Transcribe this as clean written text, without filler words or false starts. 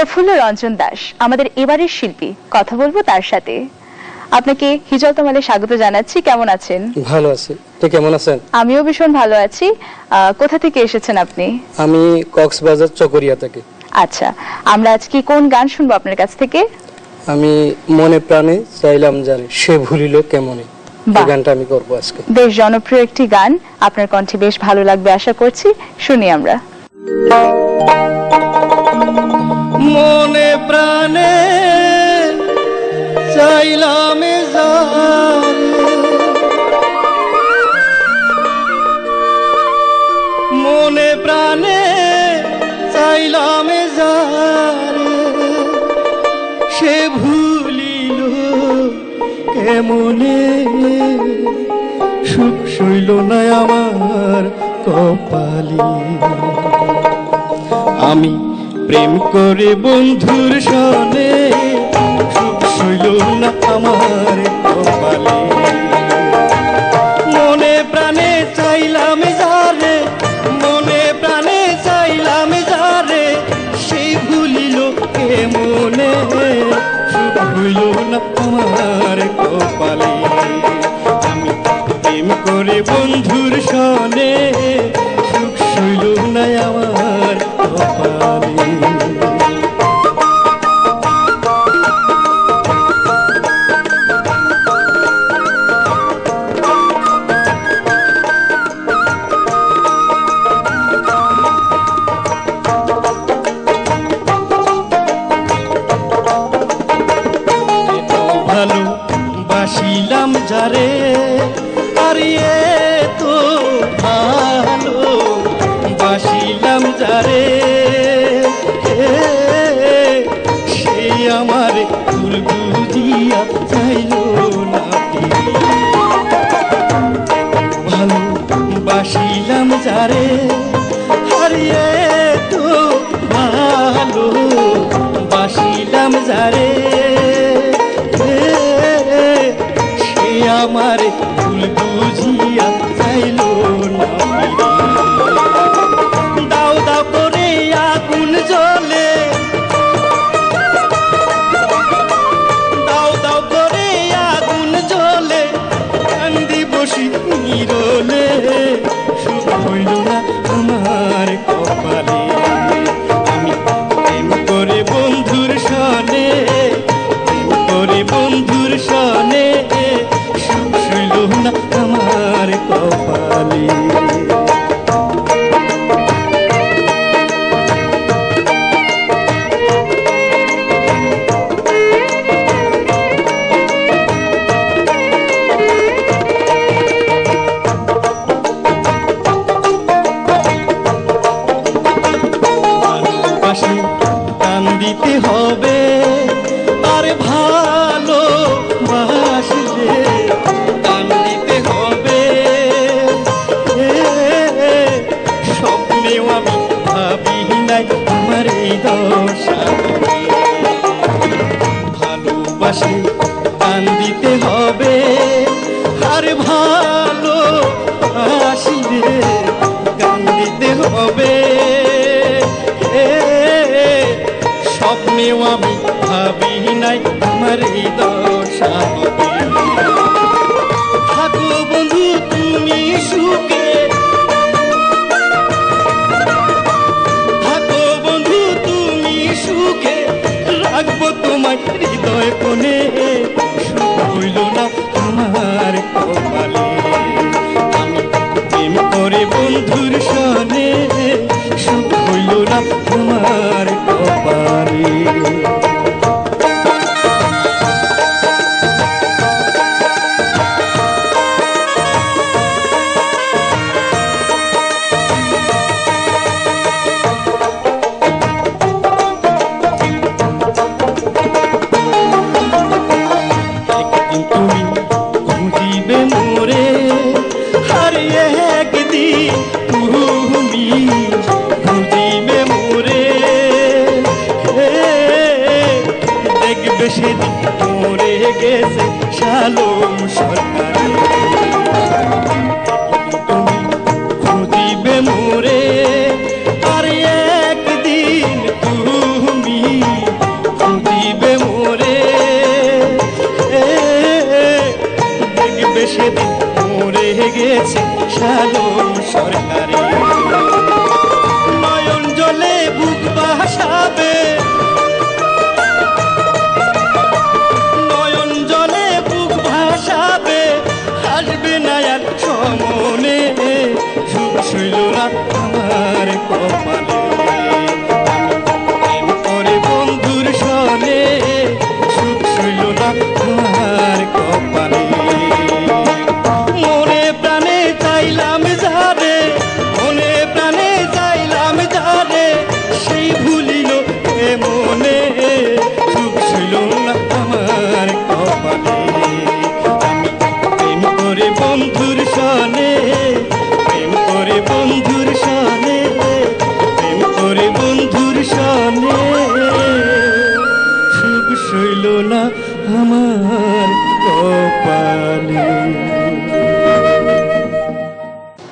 প্রফুল্ল রঞ্জন দাস আমাদের এবারের শিল্পী, কথা বলবো তার সাথে। আপনাকে হিজল তমালে স্বাগত জানাচ্ছি। কেমন আছেন? ভালো আছি, আপনি কেমন আছেন? আমিও ভীষণ ভালো আছি। কোথা থেকে এসেছেন আপনি? আমি কক্সবাজার চকরিয়া থেকে। আচ্ছা, আমরা আজকে কোন গান শুনবো আপনার কাছ থেকে? আমি মনে প্রাণে চাইলাম জানি সে ভুলিল কেমনে, এই গানটা আমি করবো আজকে। বেশ জনপ্রিয় একটি গান, আপনার কণ্ঠে বেশ ভালো লাগবে আশা করছি। শুনি আমরা। মনে প্রাণে চাইলাম মনে প্রাণে চাইলাম সে ভুলিল কেমনে, সুখ সইল না আমার কপালে। আমি প্রেম করে বন্ধুর সনে, সুখ সইল না আমার কপালে। মনে প্রাণে চাইলাম যারে, মনে প্রাণে চাইলাম যারে, সেই ভুলিল কেমনে, সুখ হইল না আমার কপালে। আমি প্রেম করে বন্ধুর সনে, সুখ সইল না আমার কপালে। ভালো বাসিলাম যারে, আর তো ভালো বাসিলাম যারে, সে আমার ভুল বুঝিয়া চাইল না। ভালো বাসিলাম যারে, আর তো ভালো বাসিলাম যারে, সে আমার ভুল বুঝিয়া চাইল না। দাও দাও করে আগুন জ্বলে, দাও দাও করে আগুন জ্বলে, কান্দি বসি নিরলে, সুখ হইল না আমার কপালে। আমি প্রেম করে বন্ধুর সনে, প্রেম করে বন্ধুর সনে, সুখ সইল না আমার কপালে। ভালোবাসি কান দিতে হবে, আর ভালো বাসলে কান দিতে হবে। স্বপ্নেও আমি ভাবি নাই আমার এই দশা হবে। ভালোবাসি কান দিতে হবে, আর ভালো বাসলে গান দিতে হবে। স্বপ্নেও আমি ভাবি নাই আমার এই দশা হবে। থাকো বন্ধু তুমি সুখে, থাকো বন্ধু তুমি সুখে, রাখবো তোমার হৃদয় কোণে, সুখ হইল না আমার কপালে। আমি প্রেম করে বন্ধুর সনে, সুখ হইল না আমার কপালে। একদিন তুমি খুঁজিবে মোরে, আর একদিন তুমি খুঁজিবে মোরে, দেখবে সেদিন মরে গেছে শালম সরকার। তুমি খুঁজিবে মোরে, আর একদিন তুমি সইল না আমার